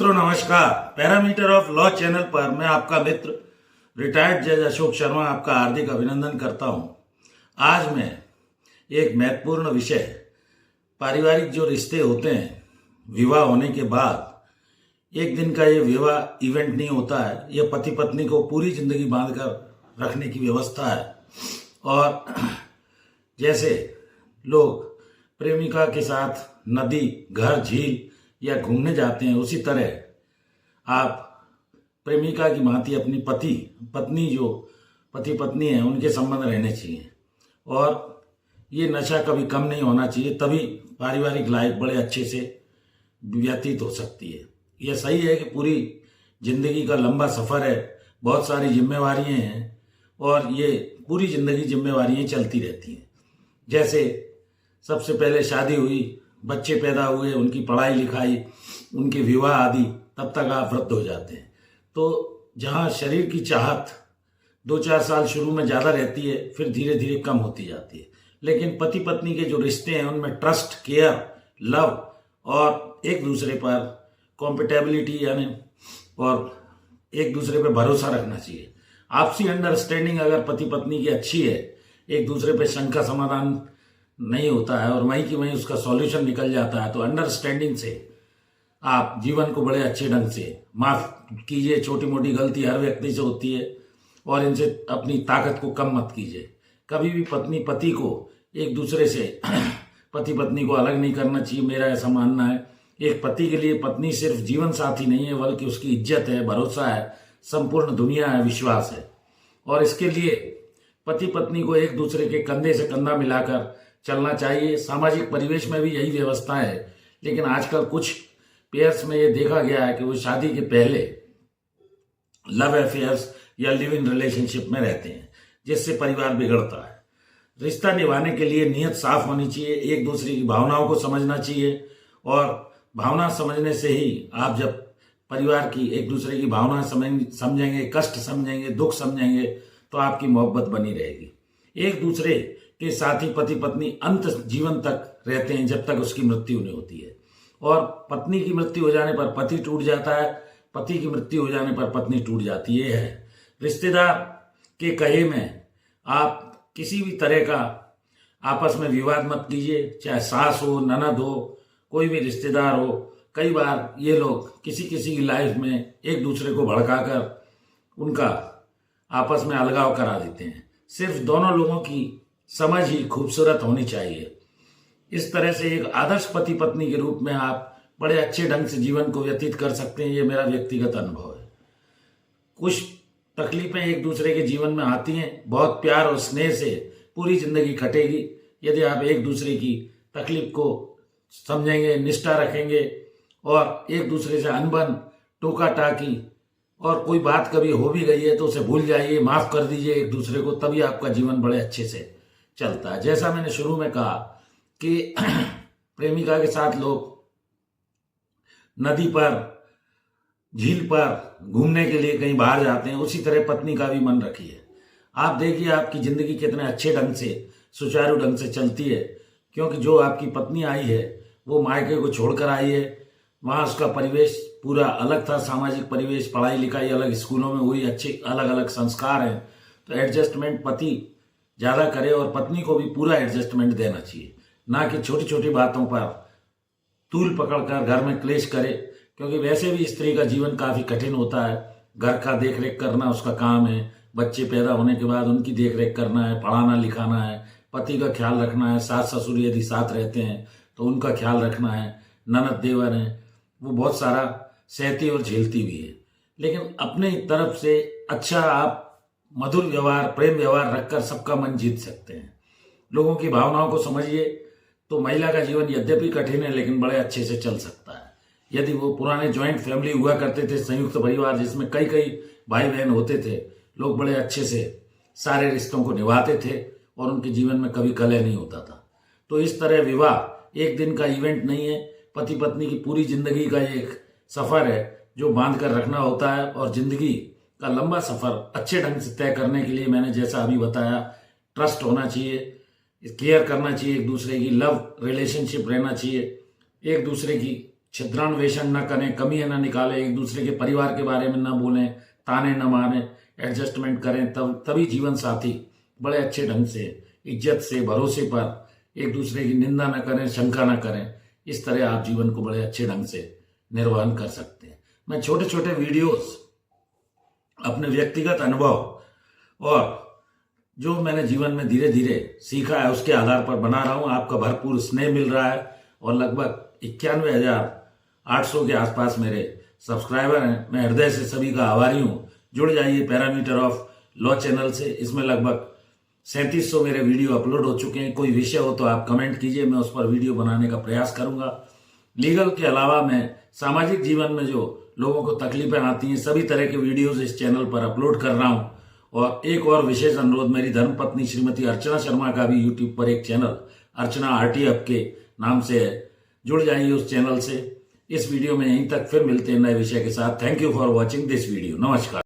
मित्रों नमस्कार। Parameter of law channel पर मैं आपका मित्र रिटायर्ड जज अशोक शर्मा आपका हार्दिक अभिनंदन करता हूं। आज मैं एक महत्वपूर्ण विषय, पारिवारिक जो रिश्ते होते हैं विवाह होने के बाद, एक दिन का ये विवाह इवेंट नहीं होता है। यह पति पत्नी को पूरी जिंदगी बांध कर रखने की व्यवस्था है। और जैसे लोग प्रेमिका के साथ नदी, घर, झील या घूमने जाते हैं, उसी तरह आप प्रेमिका की भांति अपनी पत्नी जो पति पत्नी है उनके संबंध रहने चाहिए। और ये नशा कभी कम नहीं होना चाहिए, तभी पारिवारिक लाइफ बड़े अच्छे से व्यतीत हो सकती है। यह सही है कि पूरी जिंदगी का लंबा सफ़र है, बहुत सारी जिम्मेवारियां हैं और ये पूरी जिंदगी जिम्मेवारियां चलती रहती हैं। जैसे सबसे पहले शादी हुई, बच्चे पैदा हुए, उनकी पढ़ाई लिखाई, उनके विवाह आदि, तब तक आप वृद्ध हो जाते हैं। तो जहाँ शरीर की चाहत 2-4 साल शुरू में ज़्यादा रहती है, फिर धीरे धीरे कम होती जाती है। लेकिन पति पत्नी के जो रिश्ते हैं उनमें ट्रस्ट, केयर, लव और एक दूसरे पर कॉम्पेटेबिलिटी यानी और एक दूसरे पर भरोसा रखना चाहिए। आपसी अंडरस्टैंडिंग अगर पति पत्नी की अच्छी है, एक दूसरे पर शंका समाधान नहीं होता है और वहीं की वहीं उसका सॉल्यूशन निकल जाता है, तो अंडरस्टैंडिंग से आप जीवन को बड़े अच्छे ढंग से माफ कीजिए। छोटी मोटी गलती हर व्यक्ति से होती है और इनसे अपनी ताकत को कम मत कीजिए। कभी भी पत्नी पति को एक दूसरे से पति पत्नी को अलग नहीं करना चाहिए, मेरा ऐसा मानना है। एक पति के लिए पत्नी सिर्फ जीवन साथी नहीं है, बल्कि उसकी इज्जत है, भरोसा है, संपूर्ण दुनिया है, विश्वास है। और इसके लिए पति पत्नी को एक दूसरे के कंधे से कंधा मिलाकर चलना चाहिए। सामाजिक परिवेश में भी यही व्यवस्था है, लेकिन आजकल कुछ पेयर्स में ये देखा गया है कि वो शादी के पहले लव अफेयर्स या लिव इन रिलेशनशिप में रहते हैं, जिससे परिवार बिगड़ता है। रिश्ता निभाने के लिए नीयत साफ होनी चाहिए, एक दूसरे की भावनाओं को समझना चाहिए और भावना समझने से ही आप जब परिवार की एक दूसरे की भावना समझेंगे, कष्ट समझेंगे, दुख समझेंगे, तो आपकी मोहब्बत बनी रहेगी। एक दूसरे के साथ ही पति पत्नी अंत जीवन तक रहते हैं, जब तक उसकी मृत्यु नहीं होती है। और पत्नी की मृत्यु हो जाने पर पति टूट जाता है, पति की मृत्यु हो जाने पर पत्नी टूट जाती है। रिश्तेदार के कहे में आप किसी भी तरह का आपस में विवाद मत कीजिए, चाहे सास हो, ननद हो, कोई भी रिश्तेदार हो। कई बार ये लोग किसी किसी की लाइफ में एक दूसरे को भड़काकर उनका आपस में अलगाव करा देते हैं। सिर्फ दोनों लोगों की समझ ही खूबसूरत होनी चाहिए। इस तरह से एक आदर्श पति पत्नी के रूप में आप बड़े अच्छे ढंग से जीवन को व्यतीत कर सकते हैं। ये मेरा व्यक्तिगत अनुभव है। कुछ तकलीफें एक दूसरे के जीवन में आती हैं, बहुत प्यार और स्नेह से पूरी जिंदगी कटेगी यदि आप एक दूसरे की तकलीफ को समझेंगे, निष्ठा रखेंगे और एक दूसरे से अनबन, टोका टाकी और कोई बात कभी हो भी गई है तो उसे भूल जाइए, माफ कर दीजिए एक दूसरे को, तभी आपका जीवन बड़े अच्छे से चलता है। जैसा मैंने शुरू में कहा कि प्रेमिका के साथ लोग नदी पर, झील पर घूमने के लिए कहीं बाहर जाते हैं, उसी तरह पत्नी का भी मन रखिए। आप देखिए आपकी जिंदगी कितने अच्छे ढंग से, सुचारू ढंग से चलती है, क्योंकि जो आपकी पत्नी आई है वो मायके को छोड़कर आई है। वहाँ उसका परिवेश पूरा अलग था, सामाजिक परिवेश, पढ़ाई लिखाई अलग, स्कूलों में हुई, अच्छे अलग अलग संस्कार हैं। तो एडजस्टमेंट पति ज़्यादा करे और पत्नी को भी पूरा एडजस्टमेंट देना चाहिए, ना कि छोटी छोटी बातों पर तूल पकड़कर घर में क्लेश करे। क्योंकि वैसे भी स्त्री का जीवन काफ़ी कठिन होता है। घर का देख रेख करना उसका काम है, बच्चे पैदा होने के बाद उनकी देख रेख करना है, पढ़ाना लिखाना है, पति का ख्याल रखना है, सास ससुर यदि साथ रहते हैं तो उनका ख्याल रखना है, ननद देवर हैं, वो बहुत सारा सहती और झेलती भी है। लेकिन अपने तरफ से अच्छा आप मधुर व्यवहार, प्रेम व्यवहार रखकर सबका मन जीत सकते हैं। लोगों की भावनाओं को समझिए तो महिला का जीवन यद्यपि कठिन है लेकिन बड़े अच्छे से चल सकता है। यदि वो पुराने जॉइंट फैमिली हुआ करते थे, संयुक्त परिवार जिसमें कई कई भाई बहन होते थे, लोग बड़े अच्छे से सारे रिश्तों को निभाते थे और उनके जीवन में कभी कलह नहीं होता था। तो इस तरह विवाह एक दिन का इवेंट नहीं है, पति पत्नी की पूरी जिंदगी का एक सफर है जो बांध कर रखना होता है। और जिंदगी का लंबा सफर अच्छे ढंग से तय करने के लिए मैंने जैसा अभी बताया, ट्रस्ट होना चाहिए, केयर करना चाहिए, एक दूसरे की लव रिलेशनशिप रहना चाहिए, एक दूसरे की छिद्रान्वेषण न करें, कमियां न निकालें, एक दूसरे के परिवार के बारे में न बोलें, ताने न मारें, एडजस्टमेंट करें, तभी जीवन साथी बड़े अच्छे ढंग से, इज्जत से, भरोसे पर एक दूसरे की निंदा न करें, शंका न करें। इस तरह आप जीवन को बड़े अच्छे ढंग से निर्वहन कर सकते हैं। मैं छोटे छोटे वीडियोस अपने व्यक्तिगत अनुभव और जो मैंने जीवन में धीरे धीरे सीखा है उसके आधार पर बना रहा हूं। आपका भरपूर स्नेह मिल रहा है और लगभग 91,800 के आसपास मेरे सब्सक्राइबर हैं। मैं हृदय से सभी का आभारी हूं। जुड़ जाइए पैरामीटर ऑफ लॉ चैनल से। इसमें लगभग 3700 मेरे वीडियो अपलोड हो चुके हैं। कोई विषय हो तो आप कमेंट कीजिए, मैं उस पर वीडियो बनाने का प्रयास करूंगा। लीगल के अलावा मैं सामाजिक जीवन में जो लोगों को तकलीफें आती हैं सभी तरह के वीडियोज इस चैनल पर अपलोड कर रहा हूं। और एक और विशेष अनुरोध, मेरी धर्मपत्नी श्रीमती अर्चना शर्मा का भी यूट्यूब पर एक चैनल अर्चना आरटी हब के नाम से है। जुड़ जाइए उस चैनल से। इस वीडियो में यहीं तक, फिर मिलते हैं नए विषय के साथ। Thank you for watching this video. नमस्कार।